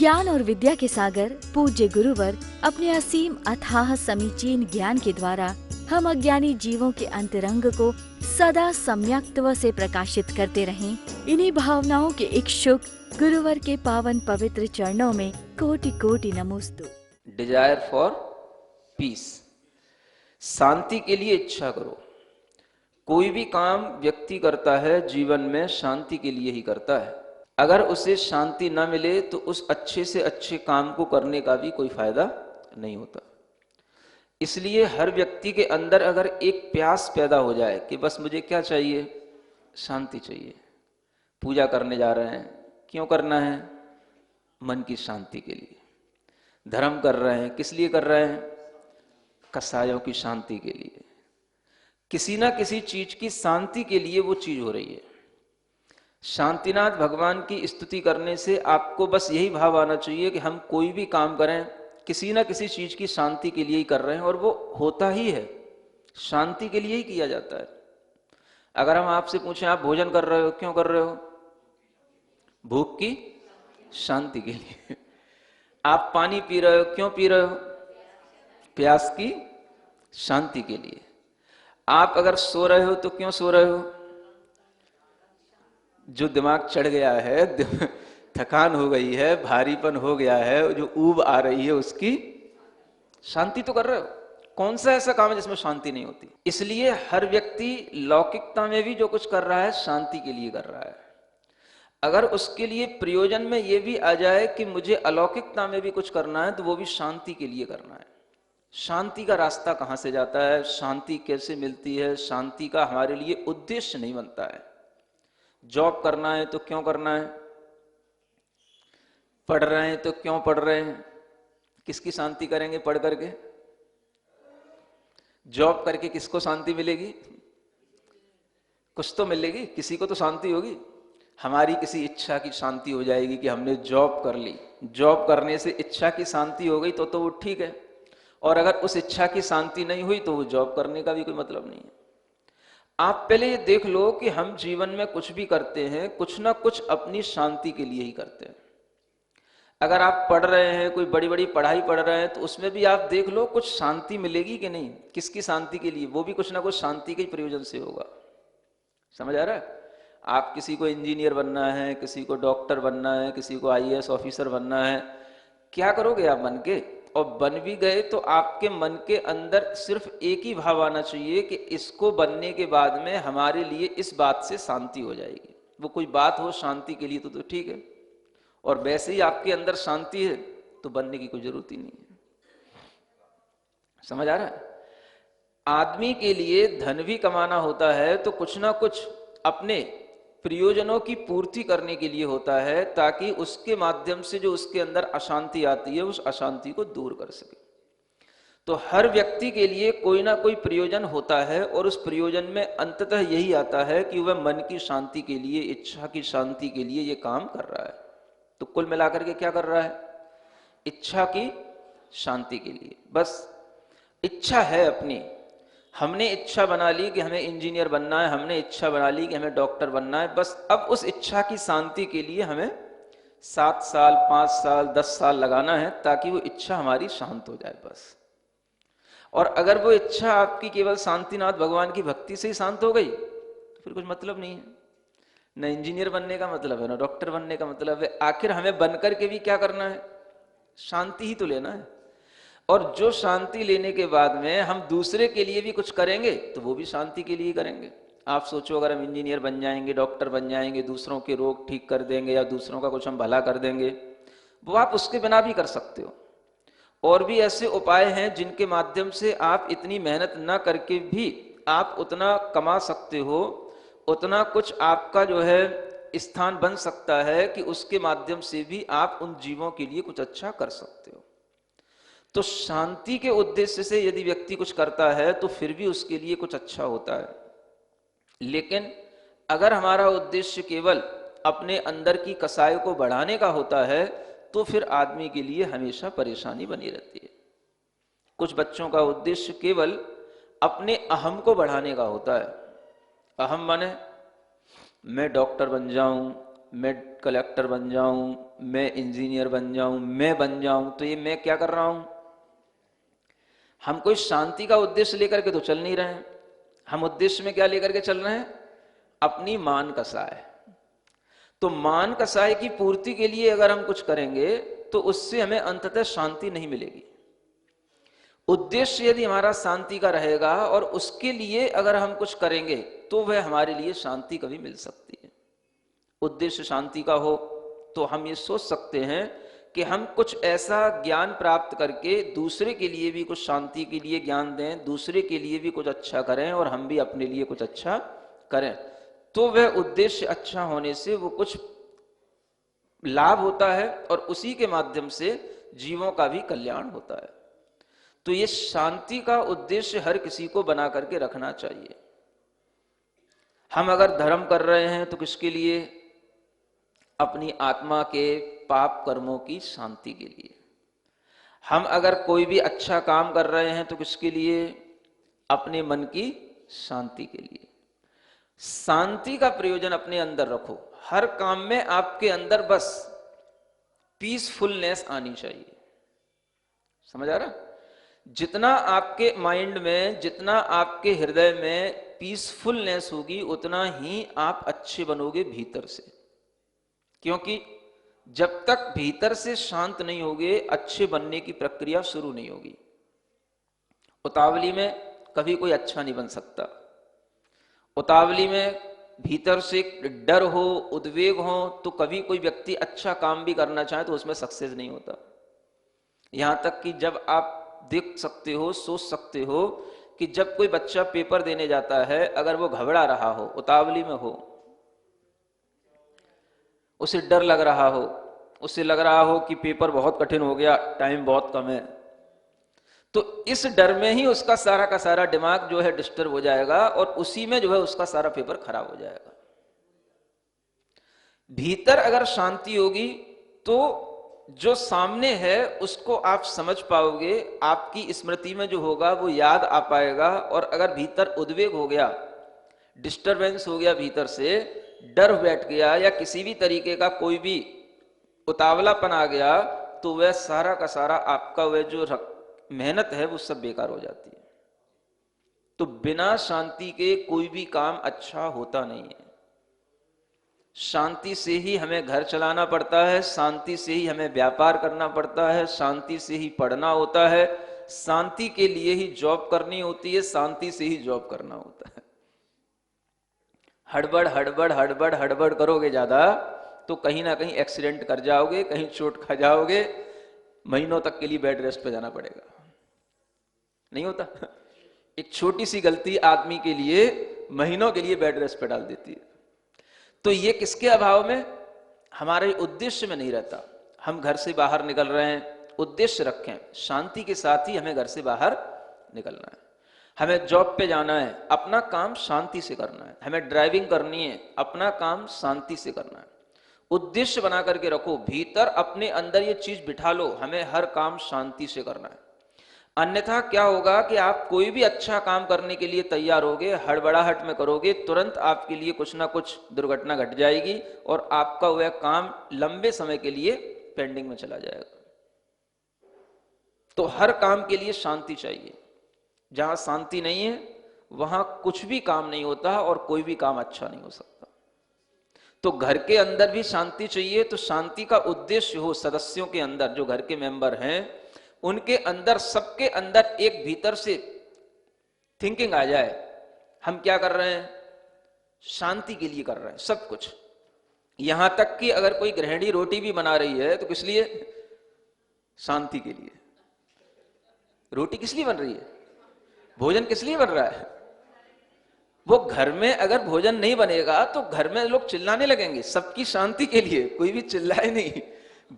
ज्ञान और विद्या के सागर पूज्य गुरुवर अपने असीम अथाह समीचीन ज्ञान के द्वारा हम अज्ञानी जीवों के अंतरंग को सदा सम्यक्त्व से प्रकाशित करते रहें। इन्हीं भावनाओं के इच्छुक गुरुवर के पावन पवित्र चरणों में कोटि कोटि नमोस्तु। डिजायर फॉर पीस, शांति के लिए इच्छा करो। कोई भी काम व्यक्ति करता है जीवन में शांति के लिए ही करता है। अगर उसे शांति न मिले तो उस अच्छे से अच्छे काम को करने का भी कोई फायदा नहीं होता। इसलिए हर व्यक्ति के अंदर अगर एक प्यास पैदा हो जाए कि बस मुझे क्या चाहिए, शांति चाहिए। पूजा करने जा रहे हैं, क्यों करना है? मन की शांति के लिए। धर्म कर रहे हैं, किस लिए कर रहे हैं? कसायों की शांति के लिए। किसी ना किसी चीज की शांति के लिए वो चीज हो रही है। शांतिनाथ भगवान की स्तुति करने से आपको बस यही भाव आना चाहिए कि हम कोई भी काम करें किसी ना किसी चीज की शांति के लिए ही कर रहे हैं, और वो होता ही है, शांति के लिए ही किया जाता है। अगर हम आपसे पूछें आप भोजन कर रहे हो, क्यों कर रहे हो? भूख की शांति के लिए। आप पानी पी रहे हो, क्यों पी रहे हो? प्यास की शांति के लिए। आप अगर सो रहे हो तो क्यों सो रहे हो? जो दिमाग चढ़ गया है, थकान हो गई है, भारीपन हो गया है, जो ऊब आ रही है, उसकी शांति तो कर रहे हो। कौन सा ऐसा काम है जिसमें शांति नहीं होती? इसलिए हर व्यक्ति लौकिकता में भी जो कुछ कर रहा है शांति के लिए कर रहा है। अगर उसके लिए प्रयोजन में ये भी आ जाए कि मुझे अलौकिकता में भी कुछ करना है, तो वो भी शांति के लिए करना है। शांति का रास्ता कहाँ से जाता है, शांति कैसे मिलती है, शांति का हमारे लिए उद्देश्य नहीं बनता है। जॉब करना है तो क्यों करना है? पढ़ रहे हैं तो क्यों पढ़ रहे हैं? किसकी शांति करेंगे पढ़ करके? जॉब करके किसको शांति मिलेगी? कुछ तो मिलेगी, किसी को तो शांति होगी। हमारी किसी इच्छा की शांति हो जाएगी कि हमने जॉब कर ली, जॉब करने से इच्छा की शांति हो गई तो वो ठीक है। और अगर उस इच्छा की शांति नहीं हुई तो वो जॉब करने का भी कोई मतलब नहीं है। आप पहले ये देख लो कि हम जीवन में कुछ भी करते हैं, कुछ ना कुछ अपनी शांति के लिए ही करते हैं। अगर आप पढ़ रहे हैं, कोई बड़ी बड़ी पढ़ाई पढ़ रहे हैं, तो उसमें भी आप देख लो कुछ शांति मिलेगी कि नहीं। किसकी शांति के लिए? वो भी कुछ ना कुछ शांति के प्रयोजन से होगा। समझ आ रहा है? आप किसी को इंजीनियर बनना है, किसी को डॉक्टर बनना है, किसी को आईएएस ऑफिसर बनना है, क्या करोगे आप बन के? और बन भी गए तो आपके मन के अंदर सिर्फ एक ही भाव आना चाहिए कि इसको बनने के बाद में हमारे लिए इस बात से शांति हो जाएगी। वो कोई बात हो शांति के लिए तो ठीक है। और वैसे ही आपके अंदर शांति है तो बनने की कोई जरूरत ही नहीं है। समझ आ रहा है? आदमी के लिए धन भी कमाना होता है तो कुछ ना कुछ अपने प्रयोजनों की पूर्ति करने के लिए होता है, ताकि उसके माध्यम से जो उसके अंदर अशांति आती है उस अशांति को दूर कर सके। तो हर व्यक्ति के लिए कोई ना कोई प्रयोजन होता है, और उस प्रयोजन में अंततः यही आता है कि वह मन की शांति के लिए, इच्छा की शांति के लिए ये काम कर रहा है। तो कुल मिलाकर के क्या कर रहा है? इच्छा की शांति के लिए। बस इच्छा है अपनी, हमने इच्छा बना ली कि हमें इंजीनियर बनना है, हमने इच्छा बना ली कि हमें डॉक्टर बनना है। बस अब उस इच्छा की शांति के लिए हमें 7 साल 5 साल 10 साल लगाना है, ताकि वो इच्छा हमारी शांत हो जाए बस। और अगर वो इच्छा आपकी केवल शांतिनाथ भगवान की भक्ति से ही शांत हो गई तो फिर कुछ मतलब नहीं है। न इंजीनियर बनने का मतलब है, न डॉक्टर बनने का मतलब है। आखिर हमें बनकर के भी क्या करना है? शांति ही तो लेना है। और जो शांति लेने के बाद में हम दूसरे के लिए भी कुछ करेंगे तो वो भी शांति के लिए ही करेंगे। आप सोचो, अगर हम इंजीनियर बन जाएंगे, डॉक्टर बन जाएंगे, दूसरों के रोग ठीक कर देंगे या दूसरों का कुछ हम भला कर देंगे, वो आप उसके बिना भी कर सकते हो। और भी ऐसे उपाय हैं जिनके माध्यम से आप इतनी मेहनत ना करके भी आप उतना कमा सकते हो, उतना कुछ आपका जो है स्थान बन सकता है कि उसके माध्यम से भी आप उन जीवों के लिए कुछ अच्छा कर सकते हो। तो शांति के उद्देश्य से यदि व्यक्ति कुछ करता है तो फिर भी उसके लिए कुछ अच्छा होता है। लेकिन अगर हमारा उद्देश्य केवल अपने अंदर की कसाई को बढ़ाने का होता है तो फिर आदमी के लिए हमेशा परेशानी बनी रहती है। कुछ बच्चों का उद्देश्य केवल अपने अहम को बढ़ाने का होता है। अहम माने मैं डॉक्टर बन जाऊं, मैं कलेक्टर बन जाऊं, मैं इंजीनियर बन जाऊं, मैं बन जाऊं, तो ये मैं क्या कर रहा हूं? हम कोई शांति का उद्देश्य लेकर के तो चल नहीं रहे हैं। हम उद्देश्य में क्या लेकर के चल रहे हैं? अपनी मान कसाय। तो मान कसाय की पूर्ति के लिए अगर हम कुछ करेंगे तो उससे हमें अंततः शांति नहीं मिलेगी। उद्देश्य यदि हमारा शांति का रहेगा और उसके लिए अगर हम कुछ करेंगे तो वह हमारे लिए शांति कभी मिल सकती है। उद्देश्य शांति का हो तो हम ये सोच सकते हैं कि हम कुछ ऐसा ज्ञान प्राप्त करके दूसरे के लिए भी कुछ शांति के लिए ज्ञान दें, दूसरे के लिए भी कुछ अच्छा करें और हम भी अपने लिए कुछ अच्छा करें, तो वह उद्देश्य अच्छा होने से वो कुछ लाभ होता है और उसी के माध्यम से जीवों का भी कल्याण होता है। तो ये शांति का उद्देश्य हर किसी को बना करके रखना चाहिए। हम अगर धर्म कर रहे हैं तो किसके लिए? अपनी आत्मा के पाप कर्मों की शांति के लिए। हम अगर कोई भी अच्छा काम कर रहे हैं तो किसके लिए? अपने मन की शांति के लिए। शांति का प्रयोजन अपने अंदर रखो। हर काम में आपके अंदर बस पीसफुलनेस आनी चाहिए। समझ आ रहा? जितना आपके माइंड में, जितना आपके हृदय में पीसफुलनेस होगी उतना ही आप अच्छे बनोगे भीतर से। क्योंकि जब तक भीतर से शांत नहीं होगे अच्छे बनने की प्रक्रिया शुरू नहीं होगी। उतावली में कभी कोई अच्छा नहीं बन सकता। उतावली में भीतर से डर हो, उद्वेग हो, तो कभी कोई व्यक्ति अच्छा काम भी करना चाहे तो उसमें सक्सेस नहीं होता। यहां तक कि जब आप देख सकते हो, सोच सकते हो कि जब कोई बच्चा पेपर देने जाता है, अगर वो घबरा रहा हो, उतावली में हो, उसे डर लग रहा हो, उसे लग रहा हो कि पेपर बहुत कठिन हो गया, टाइम बहुत कम है, तो इस डर में ही उसका सारा का सारा दिमाग जो है डिस्टर्ब हो जाएगा और उसी में जो है उसका सारा पेपर खराब हो जाएगा। भीतर अगर शांति होगी तो जो सामने है उसको आप समझ पाओगे, आपकी स्मृति में जो होगा वो याद आ पाएगा। और अगर भीतर उद्वेग हो गया, डिस्टरबेंस हो गया, भीतर से डर बैठ गया या किसी भी तरीके का कोई भी उतावलापन आ गया, तो वह सारा का सारा आपका वह जो मेहनत है वो सब बेकार हो जाती है। तो बिना शांति के कोई भी काम अच्छा होता नहीं है। शांति से ही हमें घर चलाना पड़ता है, शांति से ही हमें व्यापार करना पड़ता है, शांति से ही पढ़ना होता है, शांति के लिए ही जॉब करनी होती है, शांति से ही जॉब करना होता है। हड़बड़ हड़बड़ हड़बड़ हड़बड़ करोगे ज्यादा तो कहीं ना कहीं एक्सीडेंट कर जाओगे, कहीं चोट खा जाओगे, महीनों तक के लिए बेड रेस्ट पे जाना पड़ेगा। नहीं होता? एक छोटी सी गलती आदमी के लिए महीनों के लिए बेड रेस्ट पे डाल देती है। तो ये किसके अभाव में? हमारे उद्देश्य में नहीं रहता। हम घर से बाहर निकल रहे हैं, उद्देश्य रखें, शांति के साथ ही हमें घर से बाहर निकलना है। हमें जॉब पे जाना है, अपना काम शांति से करना है। हमें ड्राइविंग करनी है, अपना काम शांति से करना है। उद्देश्य बना करके रखो, भीतर अपने अंदर ये चीज बिठा लो, हमें हर काम शांति से करना है। अन्यथा क्या होगा कि आप कोई भी अच्छा काम करने के लिए तैयार होगे, हड़बड़ाहट में करोगे, तुरंत आपके लिए कुछ ना कुछ दुर्घटना घट जाएगी और आपका वह काम लंबे समय के लिए पेंडिंग में चला जाएगा। तो हर काम के लिए शांति चाहिए। जहां शांति नहीं है वहां कुछ भी काम नहीं होता और कोई भी काम अच्छा नहीं हो सकता। तो घर के अंदर भी शांति चाहिए। तो शांति का उद्देश्य हो सदस्यों के अंदर, जो घर के मेंबर हैं उनके अंदर, सबके अंदर एक भीतर से थिंकिंग आ जाए, हम क्या कर रहे हैं? शांति के लिए कर रहे हैं सब कुछ। यहां तक कि अगर कोई गृहिणी रोटी भी बना रही है तो किस लिए? शांति के लिए। रोटी किस लिए बन रही है? भोजन किस लिए बन रहा है? वो घर में अगर भोजन नहीं बनेगा तो घर में लोग चिल्लाने लगेंगे, सबकी शांति के लिए। कोई भी चिल्लाए नहीं,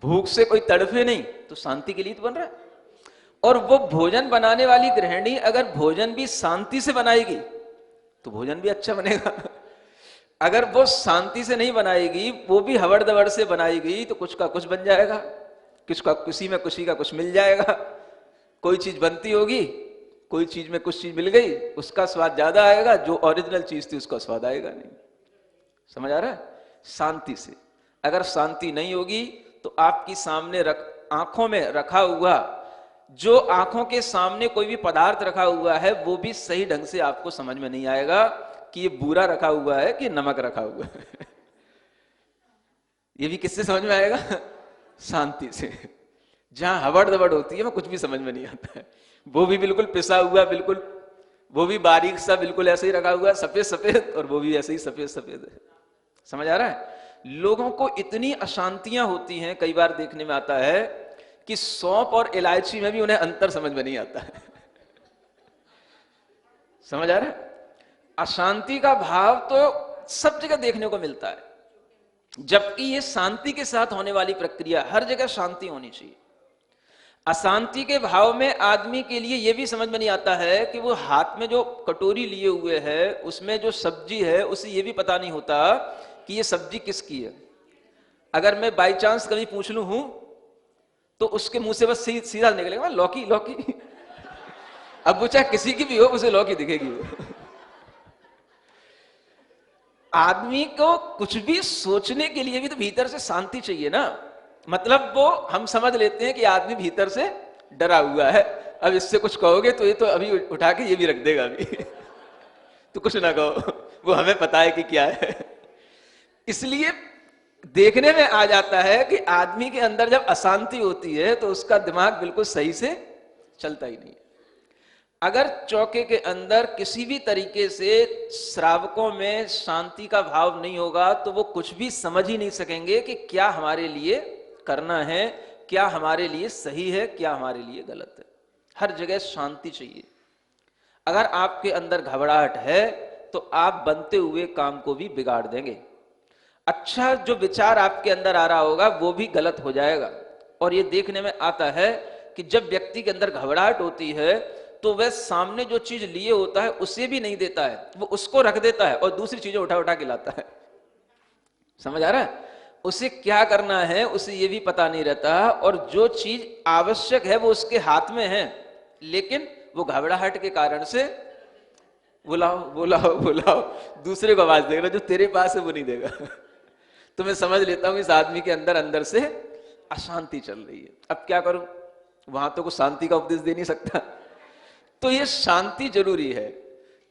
भूख से कोई तड़फे नहीं, तो शांति के लिए तो बन रहा है। और वो भोजन बनाने वाली गृहिणी अगर भोजन भी शांति से बनाएगी तो भोजन भी अच्छा बनेगा। अगर वो शांति से नहीं बनाएगी, वो भी हवड़ दवड़ से बनाएगी, तो कुछ का कुछ बन जाएगा, किसी में कुछ का कुछ मिल जाएगा। कोई चीज बनती होगी, कोई चीज में कुछ चीज मिल गई, उसका स्वाद ज्यादा आएगा, जो ओरिजिनल चीज थी उसका स्वाद आएगा नहीं। समझ आ रहा है? शांति से। अगर शांति नहीं होगी तो आपकी सामने आंखों में रखा हुआ, जो आंखों के सामने कोई भी पदार्थ रखा हुआ है वो भी सही ढंग से आपको समझ में नहीं आएगा कि ये बूरा रखा हुआ है कि नमक रखा हुआ है। ये भी किससे समझ में आएगा? शांति से। जहां हवड़ दबड़ होती है वो कुछ भी समझ में नहीं आता है। वो भी बिल्कुल पिसा हुआ, बिल्कुल वो भी बारीक सा बिल्कुल ऐसे ही रखा हुआ है, सफेद सफेद, और वो भी ऐसे ही सफेद सफेद है। समझ आ रहा है? लोगों को इतनी अशांतियां होती हैं, कई बार देखने में आता है कि सौंफ और इलायची में भी उन्हें अंतर समझ में नहीं आता है। समझ आ रहा है? अशांति का भाव तो सब जगह देखने को मिलता है, जबकि ये शांति के साथ होने वाली प्रक्रिया, हर जगह शांति होनी चाहिए। अशांति के भाव में आदमी के लिए यह भी समझ में नहीं आता है कि वो हाथ में जो कटोरी लिए हुए है उसमें जो सब्जी है उसे ये भी पता नहीं होता कि ये सब्जी किसकी है। अगर मैं बाई चांस कभी पूछ लूं हूं तो उसके मुंह से बस सीधा निकलेगा लौकी लौकी। अब वो चाहे किसी की भी हो उसे लौकी दिखेगी वो। आदमी को कुछ भी सोचने के लिए भी तो भीतर से शांति चाहिए ना। मतलब वो हम समझ लेते हैं कि आदमी भीतर से डरा हुआ है, अब इससे कुछ कहोगे तो ये तो अभी उठा के ये भी रख देगा अभी। तो कुछ ना कहो, वो हमें पता है कि क्या है। इसलिए देखने में आ जाता है कि आदमी के अंदर जब अशांति होती है तो उसका दिमाग बिल्कुल सही से चलता ही नहीं है। अगर चौके के अंदर किसी भी तरीके से श्रावकों में शांति का भाव नहीं होगा तो वो कुछ भी समझ ही नहीं सकेंगे कि क्या हमारे लिए करना है, क्या हमारे लिए सही है, क्या हमारे लिए गलत है। हर जगह शांति चाहिए। अगर आपके अंदर घबराहट है तो आप बनते हुए काम को भी बिगाड़ देंगे। अच्छा जो विचार आपके अंदर आ रहा होगा वो भी गलत हो जाएगा। और ये देखने में आता है कि जब व्यक्ति के अंदर घबराहट होती है तो वह सामने जो चीज लिए होता है उसे भी नहीं देता है, वो उसको रख देता है और दूसरी चीजें उठा उठा के लाता है। समझ आ रहा है? उसे क्या करना है उसे ये भी पता नहीं रहता, और जो चीज आवश्यक है वो उसके हाथ में है, लेकिन वो घबराहट के कारण से बुलाओ बुलाओ बुलाओ दूसरे को आवाज देगा, जो तेरे पास है वो नहीं देगा। तो मैं समझ लेता हूं इस आदमी के अंदर अंदर से अशांति चल रही है। अब क्या करूं? वहां तो कुछ शांति का उपदेश दे नहीं सकता। तो ये शांति जरूरी है,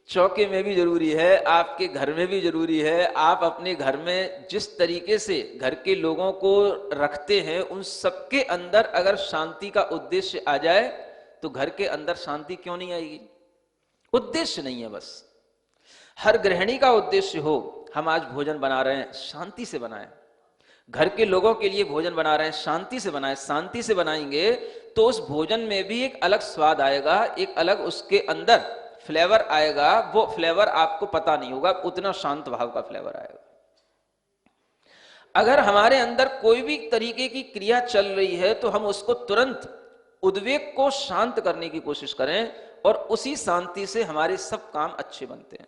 चौके में भी जरूरी है, आपके घर में भी जरूरी है। आप अपने घर में जिस तरीके से घर के लोगों को रखते हैं उन सबके अंदर अगर शांति का उद्देश्य आ जाए तो घर के अंदर शांति क्यों नहीं आएगी? उद्देश्य नहीं है बस। हर गृहिणी का उद्देश्य हो, हम आज भोजन बना रहे हैं शांति से बनाएं, घर के लोगों के लिए भोजन बना रहे हैं शांति से बनाएं। शांति से बनाएंगे तो उस भोजन में भी एक अलग स्वाद आएगा, एक अलग उसके अंदर फ्लेवर आएगा। वो फ्लेवर आपको पता नहीं होगा, उतना शांत भाव का फ्लेवर आएगा। अगर हमारे अंदर कोई भी तरीके की क्रिया चल रही है तो हम उसको तुरंत उद्वेग को शांत करने की कोशिश करें और उसी शांति से हमारे सब काम अच्छे बनते हैं।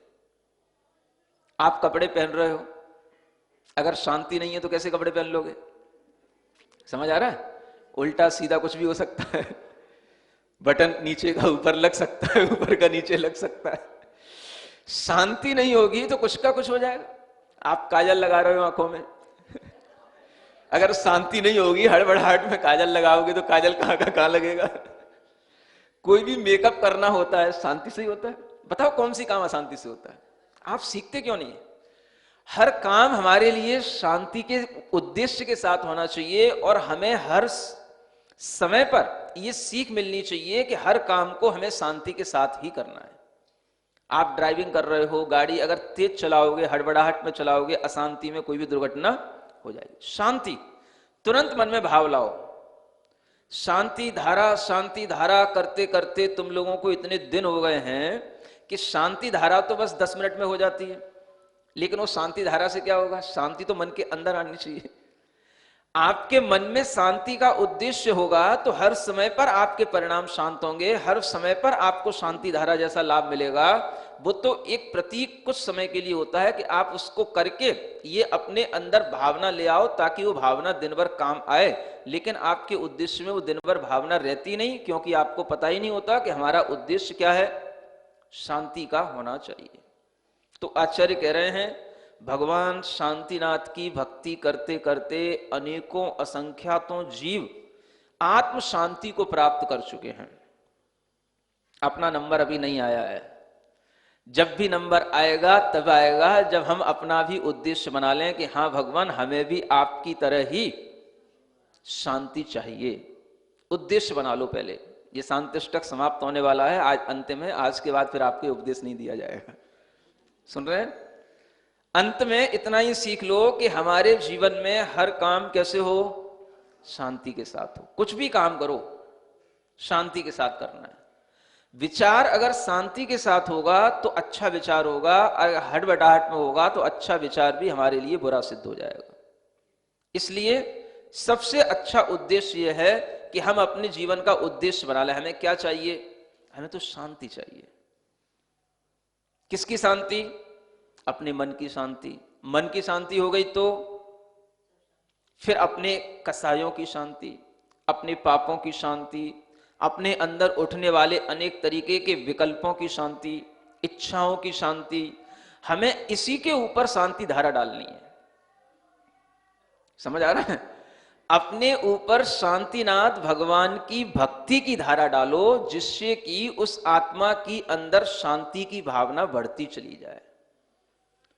आप कपड़े पहन रहे हो, अगर शांति नहीं है तो कैसे कपड़े पहन लोगे? समझ आ रहा है? उल्टा सीधा कुछ भी हो सकता है, बटन नीचे का ऊपर लग सकता है, ऊपर का नीचे लग सकता है। शांति नहीं होगी तो कुछ का कुछ हो जाएगा। आप काजल लगा रहे हो आंखों में, अगर शांति नहीं होगी हड़बड़ाहट में काजल लगाओगे तो काजल कहां का कहां लगेगा। कोई भी मेकअप करना होता है शांति से ही होता है। बताओ कौन सी काम अशांति से होता है? आप सीखते क्यों नहीं? हर काम हमारे लिए शांति के उद्देश्य के साथ होना चाहिए और हमें हर समय पर यह सीख मिलनी चाहिए कि हर काम को हमें शांति के साथ ही करना है। आप ड्राइविंग कर रहे हो, गाड़ी अगर तेज चलाओगे, हड़बड़ाहट में चलाओगे, अशांति में कोई भी दुर्घटना हो जाएगी। शांति, तुरंत मन में भाव लाओ। शांति धारा करते करते तुम लोगों को इतने दिन हो गए हैं कि शांति धारा तो बस 10 मिनट में हो जाती है, लेकिन वो शांति धारा से क्या होगा? शांति तो मन के अंदर आनी चाहिए। आपके मन में शांति का उद्देश्य होगा तो हर समय पर आपके परिणाम शांत होंगे, हर समय पर आपको शांति धारा जैसा लाभ मिलेगा। वो तो एक प्रतीक कुछ समय के लिए होता है कि आप उसको करके ये अपने अंदर भावना ले आओ ताकि वो भावना दिन भर काम आए, लेकिन आपके उद्देश्य में वो दिन भर भावना रहती नहीं, क्योंकि आपको पता ही नहीं होता कि हमारा उद्देश्य क्या है। शांति का होना चाहिए। तो आचार्य कह रहे हैं भगवान शांतिनाथ की भक्ति करते करते अनेकों असंख्यातों जीव आत्म शांति को प्राप्त कर चुके हैं। अपना नंबर अभी नहीं आया है। जब भी नंबर आएगा तब आएगा जब हम अपना भी उद्देश्य बना लें कि हाँ भगवान, हमें भी आपकी तरह ही शांति चाहिए। उद्देश्य बना लो पहले। ये शांतिष्टक समाप्त होने वाला है, आज अंतिम है। आज के बाद फिर आपको उपदेश नहीं दिया जाएगा। सुन रहे हैं? अंत में इतना ही सीख लो कि हमारे जीवन में हर काम कैसे हो, शांति के साथ हो। कुछ भी काम करो शांति के साथ करना है। विचार अगर शांति के साथ होगा तो अच्छा विचार होगा, अगर हड़बड़ाहट में होगा तो अच्छा विचार भी हमारे लिए बुरा सिद्ध हो जाएगा। इसलिए सबसे अच्छा उद्देश्य यह है कि हम अपने जीवन का उद्देश्य बना लें। हमें क्या चाहिए? हमें तो शांति चाहिए। किसकी शांति? अपने मन की शांति। मन की शांति हो गई तो फिर अपने कसायों की शांति, अपने पापों की शांति, अपने अंदर उठने वाले अनेक तरीके के विकल्पों की शांति, इच्छाओं की शांति। हमें इसी के ऊपर शांति धारा डालनी है। समझ आ रहा है? अपने ऊपर शांतिनाथ भगवान की भक्ति की धारा डालो, जिससे कि उस आत्मा की अंदर शांति की भावना बढ़ती चली जाए।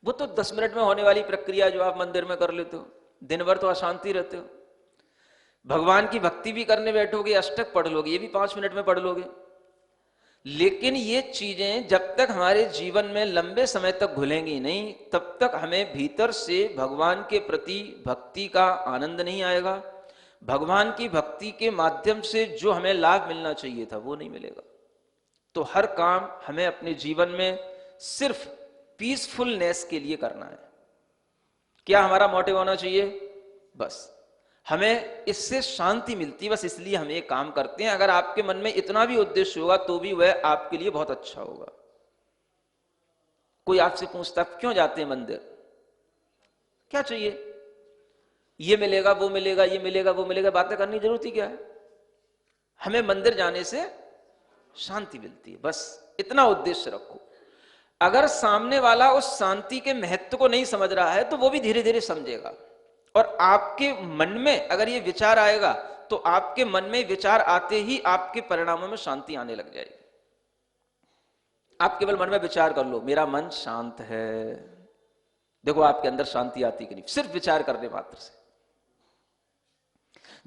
वो तो 10 मिनट में होने वाली प्रक्रिया जो आप मंदिर में कर लेते हो, दिन भर तो अशांति रहते हो। भगवान की भक्ति भी करने बैठोगे, अष्टक पढ़ लोगे, ये भी 5 मिनट में पढ़ लोगे। लेकिन ये चीजें जब तक हमारे जीवन में लंबे समय तक घुलेंगी नहीं, तब तक हमें भीतर से भगवान के प्रति भक्ति का आनंद नहीं आएगा। भगवान की भक्ति के माध्यम से जो हमें लाभ मिलना चाहिए था वो नहीं मिलेगा। तो हर काम हमें अपने जीवन में सिर्फ पीसफुलनेस के लिए करना है। क्या हमारा मोटिव होना चाहिए? बस हमें इससे शांति मिलती, बस इसलिए हम ये काम करते हैं। अगर आपके मन में इतना भी उद्देश्य होगा तो भी वह आपके लिए बहुत अच्छा होगा। कोई आपसे पूछता क्यों जाते हैं मंदिर, क्या चाहिए? ये मिलेगा, वो मिलेगा, ये मिलेगा, वो मिलेगा, बातें करने की जरूरत ही क्या है? हमें मंदिर जाने से शांति मिलती है, बस इतना उद्देश्य रखो। अगर सामने वाला उस शांति के महत्व को नहीं समझ रहा है तो वो भी धीरे धीरे समझेगा। और आपके मन में अगर ये विचार आएगा तो आपके मन में विचार आते ही आपके परिणामों में शांति आने लग जाएगी। आप केवल मन में विचार कर लो, मेरा मन शांत है, देखो आपके अंदर शांति आती कि नहीं, सिर्फ विचार करने मात्र से।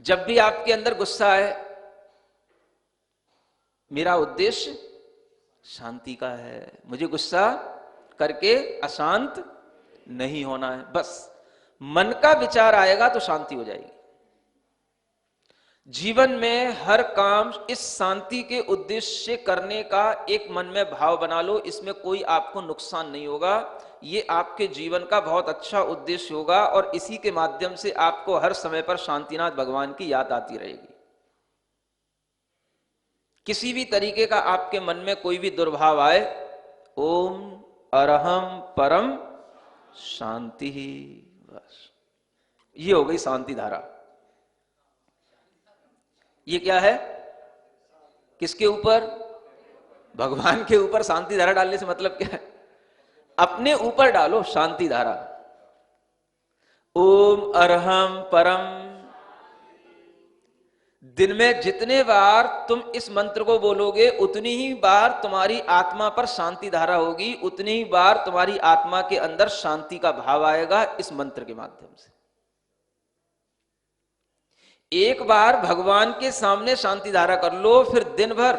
जब भी आपके अंदर गुस्सा आए, मेरा उद्देश्य शांति का है, मुझे गुस्सा करके अशांत नहीं होना है, बस मन का विचार आएगा तो शांति हो जाएगी। जीवन में हर काम इस शांति के उद्देश्य से करने का एक मन में भाव बना लो। इसमें कोई आपको नुकसान नहीं होगा, ये आपके जीवन का बहुत अच्छा उद्देश्य होगा और इसी के माध्यम से आपको हर समय पर शांतिनाथ भगवान की याद आती रहेगी। किसी भी तरीके का आपके मन में कोई भी दुर्भाव आए, ओम अरहम परम शांति, बस ये हो गई शांति धारा। ये क्या है? किसके ऊपर? भगवान के ऊपर शांति धारा डालने से मतलब क्या है? अपने ऊपर डालो शांति धारा। ओम अरहम परम। दिन में जितने बार तुम इस मंत्र को बोलोगे उतनी ही बार तुम्हारी आत्मा पर शांति धारा होगी, उतनी ही बार तुम्हारी आत्मा के अंदर शांति का भाव आएगा इस मंत्र के माध्यम से। एक बार भगवान के सामने शांति धारा कर लो, फिर दिन भर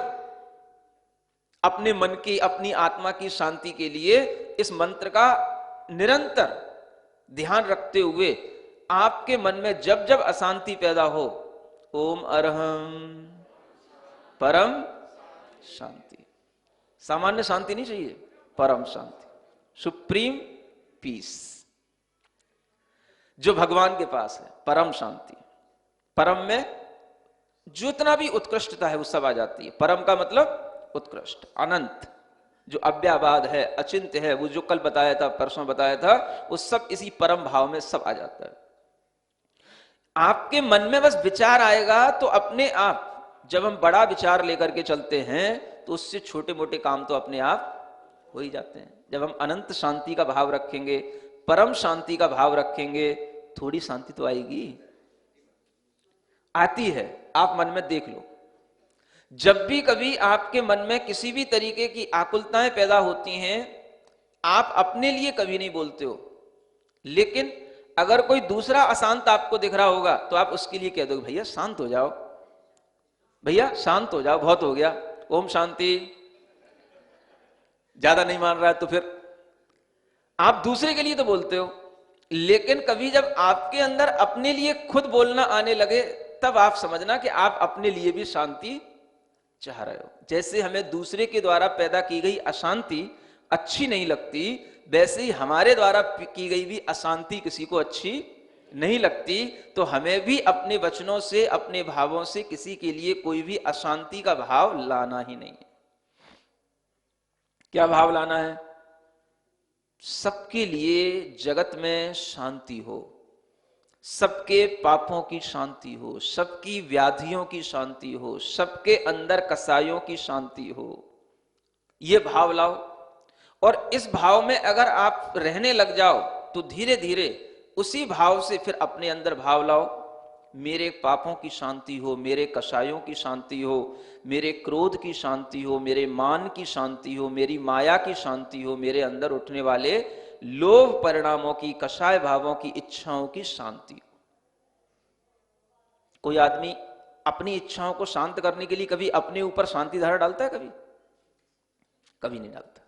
अपने मन की, अपनी आत्मा की शांति के लिए इस मंत्र का निरंतर ध्यान रखते हुए आपके मन में जब जब अशांति पैदा हो, ओम अरहम परम शांति। सामान्य शांति नहीं चाहिए, परम शांति, सुप्रीम पीस जो भगवान के पास है, परम शांति। परम में जितना भी उत्कृष्टता है वो सब आ जाती है। परम का मतलब उत्कृष्ट, अनंत, जो अव्याबाद है, अचिंत्य है, वो जो कल बताया था, परसों बताया था, वो सब इसी परम भाव में सब आ जाता है। आपके मन में बस विचार आएगा तो अपने आप, जब हम बड़ा विचार लेकर के चलते हैं तो उससे छोटे मोटे काम तो अपने आप हो ही जाते हैं। जब हम अनंत शांति का भाव रखेंगे परम शांति का भाव रखेंगे, थोड़ी शांति तो आएगी। आती है, आप मन में देख लो। जब भी कभी आपके मन में किसी भी तरीके की आकुलताएं पैदा होती हैं, आप अपने लिए कभी नहीं बोलते हो, लेकिन अगर कोई दूसरा अशांत आपको दिख रहा होगा तो आप उसके लिए कह दोगे भैया शांत हो जाओ, भैया शांत हो जाओ, बहुत हो गया, ओम शांति। ज्यादा नहीं मान रहा है तो फिर आप दूसरे के लिए तो बोलते हो, लेकिन कभी जब आपके अंदर अपने लिए खुद बोलना आने लगे तब आप समझना कि आप अपने लिए भी शांति चाह रहे हो। जैसे हमें दूसरे के द्वारा पैदा की गई अशांति अच्छी नहीं लगती, वैसे ही हमारे द्वारा की गई भी अशांति किसी को अच्छी नहीं लगती। तो हमें भी अपने वचनों से, अपने भावों से किसी के लिए कोई भी अशांति का भाव लाना ही नहीं है। क्या भाव लाना है? सबके लिए जगत में शांति हो, सबके पापों की शांति हो, सबकी व्याधियों की शांति हो, सबके अंदर कसायों की शांति हो, ये भाव लाओ। और इस भाव में अगर आप रहने लग जाओ तो धीरे धीरे उसी भाव से फिर अपने अंदर भाव लाओ, मेरे पापों की शांति हो, मेरे कसायों की शांति हो, मेरे क्रोध की शांति हो, मेरे मान की शांति हो, मेरी माया की शांति हो, मेरे अंदर उठने वाले लोभ परिणामों की, कषाय भावों की, इच्छाओं की शांति हो। कोई आदमी अपनी इच्छाओं को शांत करने के लिए कभी अपने ऊपर शांति धारा डालता है? कभी कभी नहीं डालता।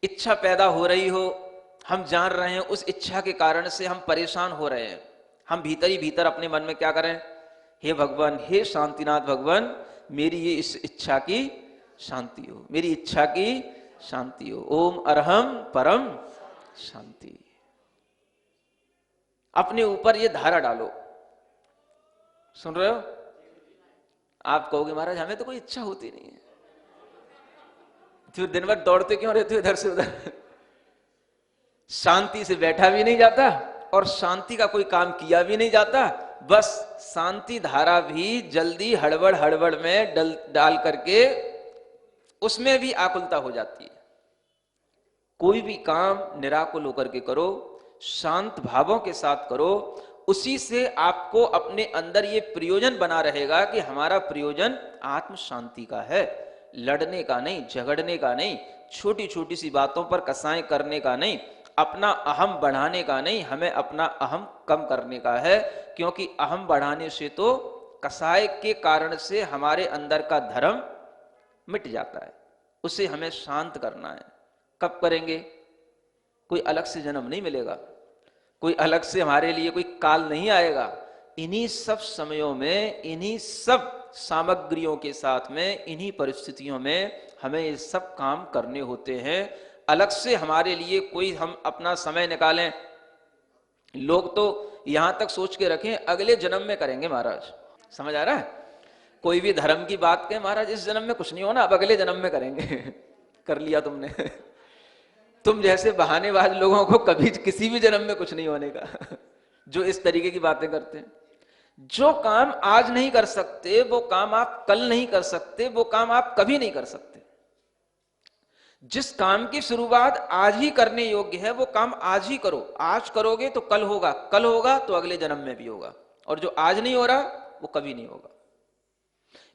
इच्छा पैदा हो रही हो, हम जान रहे हैं उस इच्छा के कारण से हम परेशान हो रहे हैं, हम भीतर ही भीतर अपने मन में क्या करें, हे भगवान, हे शांतिनाथ भगवान, मेरी ये इस इच्छा की शांति हो, मेरी इच्छा की शांति हो, ओम अरहम परम शांति। अपने ऊपर ये धारा डालो। सुन रहे हो? आप कहोगे महाराज हमें तो कोई इच्छा होती नहीं है, फिर दिन भर दौड़ते क्यों रहते हो इधर से उधर? शांति से बैठा भी नहीं जाता और शांति का कोई काम किया भी नहीं जाता, बस शांति धारा भी जल्दी हड़बड़ हड़बड़ में डाल करके उसमें भी आकुलता हो जाती है। कोई भी काम निराकुल होकर के करो, शांत भावों के साथ करो, उसी से आपको अपने अंदर ये प्रयोजन बना रहेगा कि हमारा प्रयोजन आत्म शांति का है, लड़ने का नहीं, झगड़ने का नहीं, छोटी छोटी सी बातों पर कसाई करने का नहीं, अपना अहम बढ़ाने का नहीं, हमें अपना अहम कम करने का है। क्योंकि अहम बढ़ाने से तो कसाय के कारण से हमारे अंदर का धर्म मिट जाता है, उसे हमें शांत करना है। कब करेंगे? कोई अलग से जन्म नहीं मिलेगा, कोई अलग से हमारे लिए कोई काल नहीं आएगा। इन्हीं सब समयों में, इन्हीं सब सामग्रियों के साथ में, इन्हीं परिस्थितियों में हमें ये सब काम करने होते हैं। अलग से हमारे लिए कोई हम अपना समय निकालें, लोग तो यहां तक सोच के रखें अगले जन्म में करेंगे महाराज। समझ आ रहा है? कोई भी धर्म की बात कहें, महाराज इस जन्म में कुछ नहीं होना, अब अगले जन्म में करेंगे। कर लिया तुमने। तुम जैसे बहानेबाज लोगों को कभी किसी भी जन्म में कुछ नहीं होने का, जो इस तरीके की बातें करते हैं। जो काम आज नहीं कर सकते, वो काम आप कल नहीं कर सकते, वो काम आप कभी नहीं कर सकते। जिस काम की शुरुआत आज ही करने योग्य है वो काम आज ही करो। आज करोगे तो कल होगा, कल होगा तो अगले जन्म में भी होगा, और जो आज नहीं हो रहा वो कभी नहीं होगा।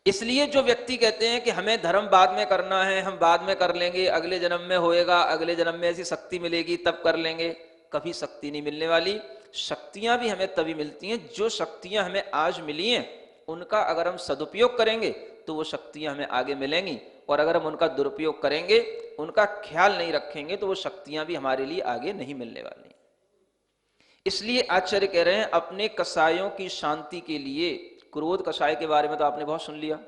इसलिए जो व्यक्ति कहते हैं कि हमें धर्म बाद में करना है, हम बाद में कर लेंगे, अगले जन्म में होएगा, अगले जन्म में ऐसी शक्ति मिलेगी तब कर लेंगे, कभी शक्ति नहीं मिलने वाली। शक्तियां भी हमें तभी मिलती हैं, जो शक्तियां हमें आज मिली हैं उनका अगर हम सदुपयोग करेंगे तो वो शक्तियां हमें आगे मिलेंगी, और अगर हम उनका दुरुपयोग करेंगे, उनका ख्याल नहीं रखेंगे, तो वो शक्तियां भी हमारे लिए आगे नहीं मिलने वाली। इसलिए आचार्य कह रहे हैं अपने कसायों की शांति के लिए, क्रोध कसाय के बारे में तो आपने बहुत सुन लिया,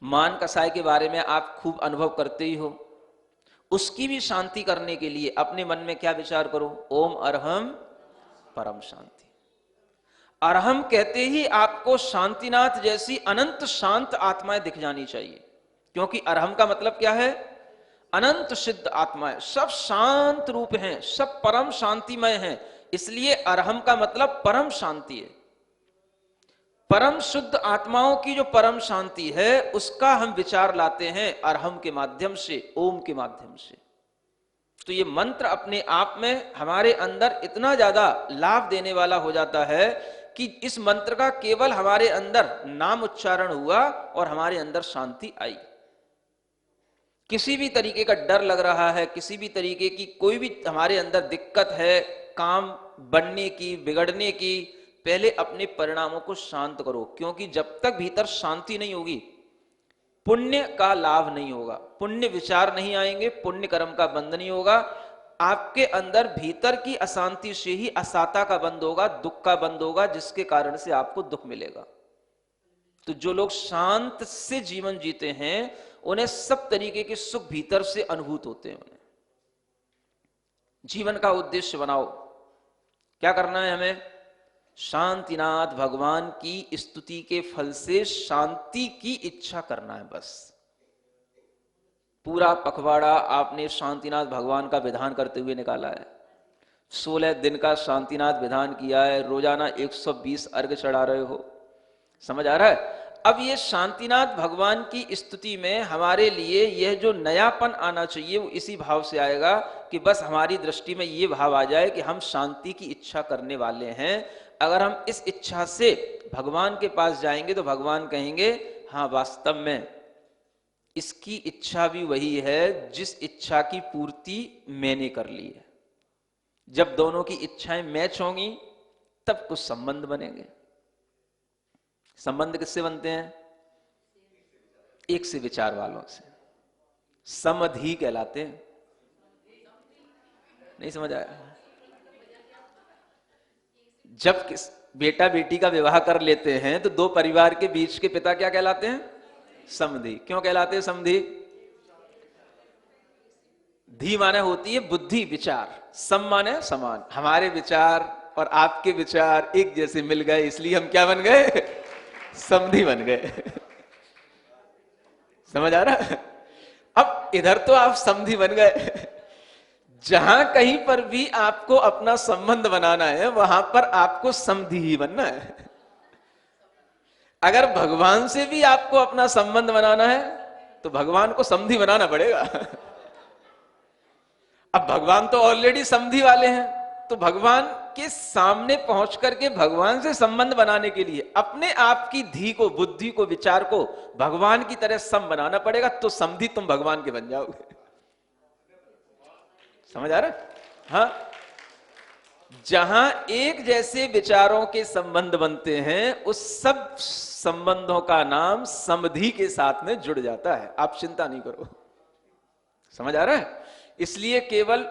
मान कसाय के बारे में आप खूब अनुभव करते ही हो, उसकी भी शांति करने के लिए अपने मन में क्या विचार करो, ओम अरहम परम शांति। अरहम कहते ही आपको शांतिनाथ जैसी अनंत शांत आत्माएं दिख जानी चाहिए, क्योंकि अरहम का मतलब क्या है, अनंत सिद्ध आत्माएं, सब शांत रूप हैं, सब परम शांतिमय हैं। इसलिए अरहम का मतलब परम शांति है। परम शुद्ध आत्माओं की जो परम शांति है उसका हम विचार लाते हैं अरहम के माध्यम से, ओम के माध्यम से। तो ये मंत्र अपने आप में हमारे अंदर इतना ज्यादा लाभ देने वाला हो जाता है कि इस मंत्र का केवल हमारे अंदर नाम उच्चारण हुआ और हमारे अंदर शांति आई। किसी भी तरीके का डर लग रहा है, किसी भी तरीके की कोई भी हमारे अंदर दिक्कत है, काम बनने की, बिगड़ने की, पहले अपने परिणामों को शांत करो, क्योंकि जब तक भीतर शांति नहीं होगी पुण्य का लाभ नहीं होगा, पुण्य विचार नहीं आएंगे, पुण्य कर्म का बंध नहीं होगा। आपके अंदर भीतर की अशांति से ही असाता का बंध होगा, दुख का बंध होगा, जिसके कारण से आपको दुख मिलेगा। तो जो लोग शांत से जीवन जीते हैं उन्हें सब तरीके के सुख भीतर से अनुभूत होते हैं। उन्हें जीवन का उद्देश्य बनाओ। क्या करना है हमें? शांतिनाथ भगवान की स्तुति के फल से शांति की इच्छा करना है। बस पूरा पखवाड़ा आपने शांतिनाथ भगवान का विधान करते हुए निकाला है। 16 दिन का शांतिनाथ विधान किया है, रोजाना 120 अर्घ चढ़ा रहे हो। समझ आ रहा है? अब ये शांतिनाथ भगवान की स्तुति में हमारे लिए यह जो नयापन आना चाहिए वो इसी भाव से आएगा कि बस हमारी दृष्टि में ये भाव आ जाए कि हम शांति की इच्छा करने वाले हैं। अगर हम इस इच्छा से भगवान के पास जाएंगे तो भगवान कहेंगे हाँ वास्तव में इसकी इच्छा भी वही है जिस इच्छा की पूर्ति मैंने कर ली है। जब दोनों की इच्छाएं मैच होंगी तब कुछ संबंध बनेंगे। संबंध किससे बनते हैं? एक से विचार वालों से। समधि कहलाते हैं। नहीं समझ आया? जब बेटा बेटी का विवाह कर लेते हैं तो दो परिवार के बीच के पिता क्या कहलाते हैं? समधि। क्यों कहलाते हैं समधि? धी माने होती है बुद्धि, विचार। सम माने समान। हमारे विचार और आपके विचार एक जैसे मिल गए, इसलिए हम क्या बन गए? समधि बन गए। समझ आ रहा है? अब इधर तो आप समधि बन गए, जहां कहीं पर भी आपको अपना संबंध बनाना है वहां पर आपको समधि ही बनना है। अगर भगवान से भी आपको अपना संबंध बनाना है तो भगवान को समधि बनाना पड़ेगा। अब भगवान तो ऑलरेडी समधि वाले हैं, तो भगवान के सामने पहुंच करके भगवान से संबंध बनाने के लिए अपने आप की धी को, बुद्धि को, विचार को भगवान की तरह सम बनाना पड़ेगा, तो समधि तुम भगवान के बन जाओगे। समझ आ रहा है? हाँ, जहां एक जैसे विचारों के संबंध बनते हैं उस सब संबंधों का नाम समधि के साथ में जुड़ जाता है। आप चिंता नहीं करो। समझ आ रहा है? इसलिए केवल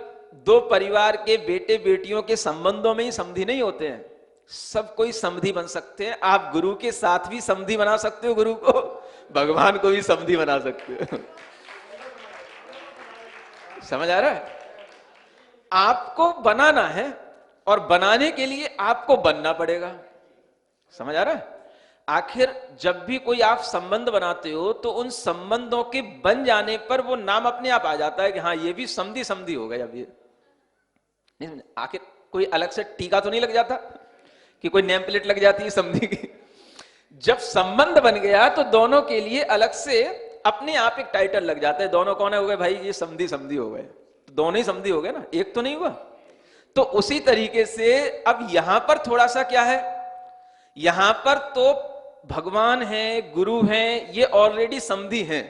दो परिवार के बेटे बेटियों के संबंधों में ही समधि नहीं होते हैं, सब कोई समधि बन सकते हैं। आप गुरु के साथ भी समधि बना सकते हो, गुरु को, भगवान को भी समधि बना सकते हो। समझ आ रहा है? आपको बनाना है और बनाने के लिए आपको बनना पड़ेगा। समझ आ रहा है? आखिर जब भी कोई आप संबंध बनाते हो तो उन संबंधों के बन जाने पर वो नाम अपने आप आ जाता है कि हाँ ये भी समधि समधि हो गया। अब ये नहीं, आखिर कोई अलग से टीका तो नहीं लग जाता कि कोई नेम प्लेट लग जाती है समधि की। जब संबंध बन गया तो दोनों के लिए अलग से अपने आप एक टाइटल लग जाता है। दोनों कौन हो गए भाई? ये समधि समधि हो गए। तो दोनों ही समधि हो गए ना, एक तो नहीं हुआ। तो उसी तरीके से अब यहां पर थोड़ा सा क्या है, यहां पर तो भगवान है, गुरु हैं, ये ऑलरेडी समधि हैं।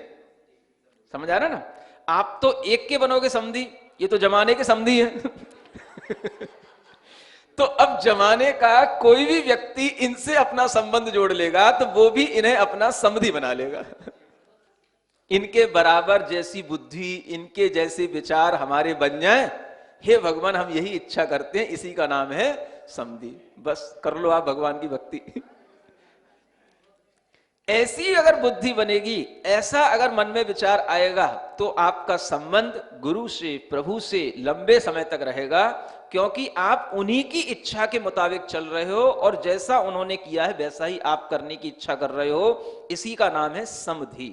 समझ आ रहा है ना? आप तो एक के बनोगे समधि, ये तो जमाने के समधि है। तो अब जमाने का कोई भी व्यक्ति इनसे अपना संबंध जोड़ लेगा तो वो भी इन्हें अपना समधि बना लेगा। इनके बराबर जैसी बुद्धि, इनके जैसे विचार हमारे बन जाएं, हे भगवान हम यही इच्छा करते हैं। इसी का नाम है समधि। बस कर लो आप भगवान की भक्ति। ऐसी अगर बुद्धि बनेगी, ऐसा अगर मन में विचार आएगा तो आपका संबंध गुरु से, प्रभु से लंबे समय तक रहेगा, क्योंकि आप उन्हीं की इच्छा के मुताबिक चल रहे हो और जैसा उन्होंने किया है वैसा ही आप करने की इच्छा कर रहे हो। इसी का नाम है समधि।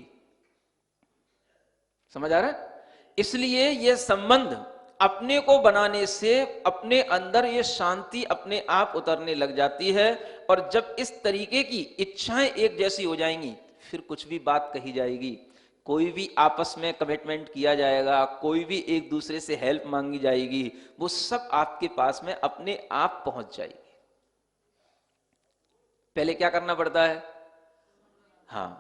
समझ आ रहा है? इसलिए यह संबंध अपने को बनाने से अपने अंदर ये शांति अपने आप उतरने लग जाती है। और जब इस तरीके की इच्छाएं एक जैसी हो जाएंगी फिर कुछ भी बात कही जाएगी, कोई भी आपस में कमिटमेंट किया जाएगा, कोई भी एक दूसरे से हेल्प मांगी जाएगी, वो सब आपके पास में अपने आप पहुंच जाएगी। पहले क्या करना पड़ता है? हाँ,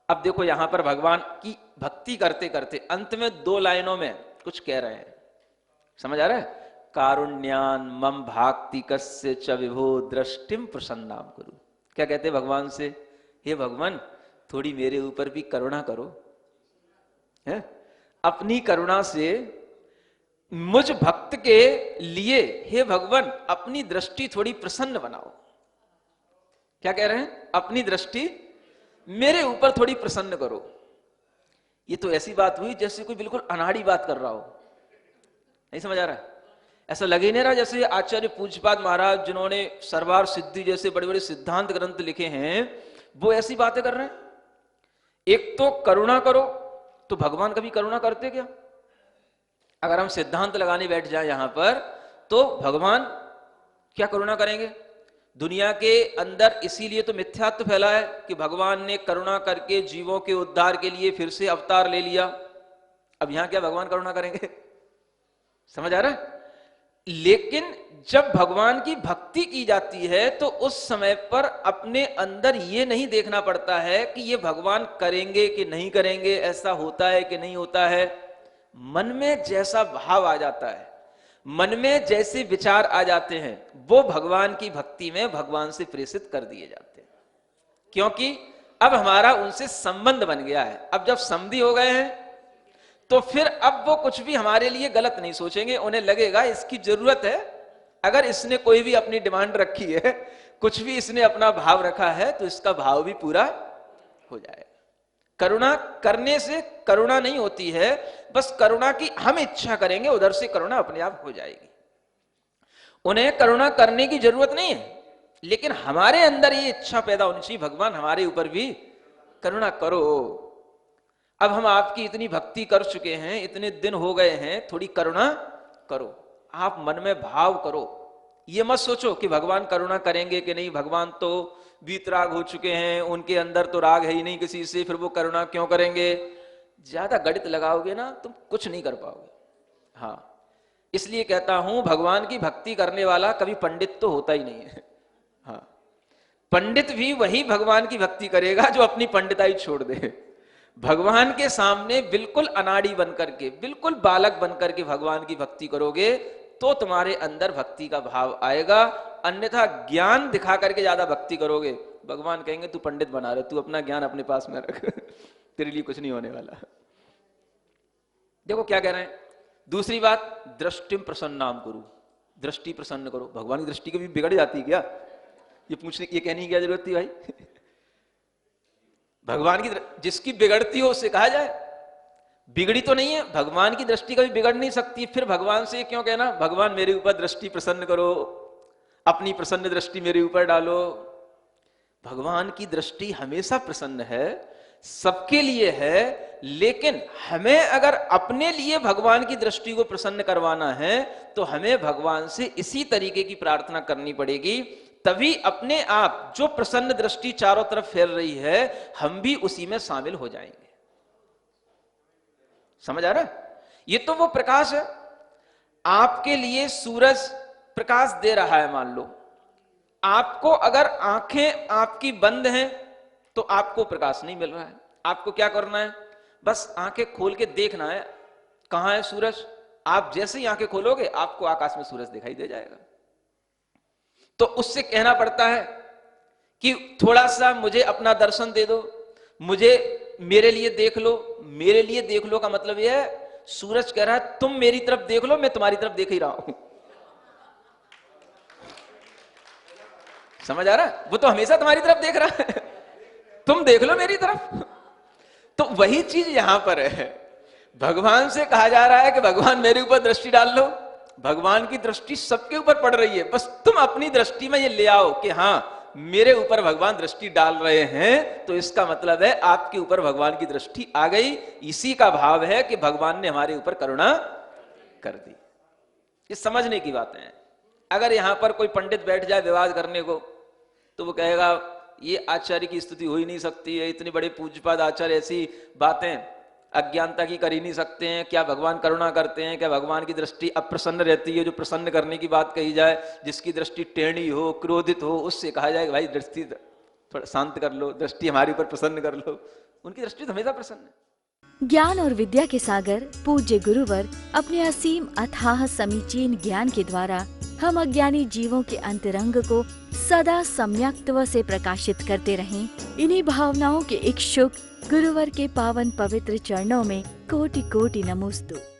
अब देखो यहां पर भगवान की भक्ति करते करते अंत में 2 लाइनों में कुछ कह रहे हैं, समझ आ रहा है? कारुण्यान मम भाक्ति कस्य च विभो दृष्टिम प्रसन्नाम कुरु। क्या कहते हैं भगवान से? हे भगवान, थोड़ी मेरे ऊपर भी करुणा करो, है? अपनी करुणा से मुझ भक्त के लिए हे भगवान अपनी दृष्टि थोड़ी प्रसन्न बनाओ। क्या कह रहे हैं? अपनी दृष्टि मेरे ऊपर थोड़ी प्रसन्न करो। ये तो ऐसी बात हुई जैसे कोई बिल्कुल अनाड़ी बात कर रहा हो, नहीं समझ आ रहा है? ऐसा लगे नहीं रहा जैसे आचार्य पूज्यपाद महाराज जिन्होंने सर्वार सिद्धि जैसे बड़े बड़े सिद्धांत ग्रंथ लिखे हैं, वो ऐसी बातें कर रहे हैं। एक तो करुणा करो, तो भगवान कभी करुणा करते क्या? अगर हम सिद्धांत लगाने बैठ जाए यहां पर, तो भगवान क्या करुणा करेंगे? दुनिया के अंदर इसीलिए तो मिथ्यात्व फैला है कि भगवान ने करुणा करके जीवों के उद्धार के लिए फिर से अवतार ले लिया। अब यहां क्या भगवान करुणा करेंगे? समझ आ रहा है? लेकिन जब भगवान की भक्ति की जाती है तो उस समय पर अपने अंदर ये नहीं देखना पड़ता है कि ये भगवान करेंगे कि नहीं करेंगे, ऐसा होता है कि नहीं होता है। मन में जैसा भाव आ जाता है, मन में जैसे विचार आ जाते हैं, वो भगवान की भक्ति में भगवान से प्रेषित कर दिए जाते हैं, क्योंकि अब हमारा उनसे संबंध बन गया है। अब जब समधी हो गए हैं तो फिर अब वो कुछ भी हमारे लिए गलत नहीं सोचेंगे। उन्हें लगेगा इसकी जरूरत है, अगर इसने कोई भी अपनी डिमांड रखी है, कुछ भी इसने अपना भाव रखा है, तो इसका भाव भी पूरा हो जाएगा। करुणा करने से करुणा नहीं होती है, बस करुणा की हम इच्छा करेंगे, उधर से करुणा अपने आप हो जाएगी। उन्हें करुणा करने की जरूरत नहीं है, लेकिन हमारे अंदर ये इच्छा पैदा होनी चाहिए, भगवान हमारे ऊपर भी करुणा करो। अब हम आपकी इतनी भक्ति कर चुके हैं, इतने दिन हो गए हैं, थोड़ी करुणा करो। आप मन में भाव करो, ये मत सोचो कि भगवान करुणा करेंगे कि नहीं, भगवान तो वीतराग हो चुके हैं, उनके अंदर तो राग है ही नहीं किसी से, फिर वो करुणा क्यों करेंगे। ज्यादा गणित लगाओगे ना तुम कुछ नहीं कर पाओगे। हाँ, इसलिए कहता हूं भगवान की भक्ति करने वाला कभी पंडित तो होता ही नहीं है। हाँ, पंडित भी वही भगवान की भक्ति करेगा जो अपनी पंडिताई छोड़ दे। भगवान के सामने बिल्कुल अनाड़ी बनकर के, बिल्कुल बालक बनकर के भगवान की भक्ति करोगे तो तुम्हारे अंदर भक्ति का भाव आएगा। अन्यथा ज्ञान दिखा करके ज्यादा भक्ति करोगे, भगवान कहेंगे तू पंडित बना रहे, तू अपना ज्ञान अपने पास में रख, तेरे लिए कुछ नहीं होने वाला। देखो क्या कह रहे हैं। दूसरी बात, दृष्टिम प्रसन्नाम कुरु, दृष्टि प्रसन्न करो। भगवान की दृष्टि कभी बिगड़ जाती है क्या? ये पूछने, ये कहने की क्या जरूरत थी भाई? भगवान की जिसकी बिगड़ती हो उससे कहा जाए, बिगड़ी तो नहीं है, भगवान की दृष्टि कभी बिगड़ नहीं सकती, फिर भगवान से क्यों कहना भगवान मेरे ऊपर दृष्टि प्रसन्न करो, अपनी प्रसन्न दृष्टि मेरे ऊपर डालो। भगवान की दृष्टि हमेशा प्रसन्न है, सबके लिए है, लेकिन हमें अगर अपने लिए भगवान की दृष्टि को प्रसन्न करवाना है तो हमें भगवान से इसी तरीके की प्रार्थना करनी पड़ेगी। तभी अपने आप जो प्रसन्न दृष्टि चारों तरफ फैल रही है, हम भी उसी में शामिल हो जाएंगे। समझ आ रहा है? ये तो वो प्रकाश है। आपके लिए सूरज प्रकाश दे रहा है, मान लो आपको अगर आंखें आपकी बंद हैं तो आपको प्रकाश नहीं मिल रहा है। आपको क्या करना है? बस आंखें खोल के देखना है कहां है सूरज। आप जैसे ही आंखें खोलोगे आपको आकाश में सूरज दिखाई दे जाएगा। तो उससे कहना पड़ता है कि थोड़ा सा मुझे अपना दर्शन दे दो, मुझे मेरे लिए देख लो। मेरे लिए देख लो का मतलब यह है, सूरज कह रहा है तुम मेरी तरफ देख लो, मैं तुम्हारी तरफ देख ही रहा हूं। समझ आ रहा है? वो तो हमेशा तुम्हारी तरफ देख रहा है, तुम देख लो मेरी तरफ। तो वही चीज यहां पर है। भगवान से कहा जा रहा है कि भगवान मेरे ऊपर दृष्टि डाल लो। भगवान की दृष्टि सबके ऊपर पड़ रही है, बस तुम अपनी दृष्टि में ये ले आओ कि हाँ मेरे ऊपर भगवान दृष्टि डाल रहे हैं, तो इसका मतलब है आपके ऊपर भगवान की दृष्टि आ गई। इसी का भाव है कि भगवान ने हमारे ऊपर करुणा कर दी। ये समझने की बातें हैं। अगर यहां पर कोई पंडित बैठ जाए विवाद करने को, तो वो कहेगा ये आचार्य की स्तुति हो ही नहीं सकती है, इतने बड़े पूज्यपाद आचार्य ऐसी बातें। अज्ञानता की कर ही नहीं सकते हैं? क्या भगवान करुणा करते हैं? क्या भगवान की दृष्टि अप्रसन्न रहती है? जो प्रसन्न करने की बात कही जाए, जिसकी दृष्टि टेढ़ी हो, क्रोधित हो, उससे कहा जाए भाई दृष्टि थोड़ा शांत कर लो, दृष्टि हमारे ऊपर प्रसन्न कर लो। उनकी दृष्टि तो हमेशा प्रसन्न है। ज्ञान और विद्या के सागर पूज्य गुरुवर अपने असीम अथाह समीचीन ज्ञान के द्वारा हम अज्ञानी जीवों के अंतरंग को सदा सम्यक्त्व से प्रकाशित करते रहें। इन्हीं भावनाओं के इच्छुक गुरुवर के पावन पवित्र चरणों में कोटि कोटि नमोस्तु।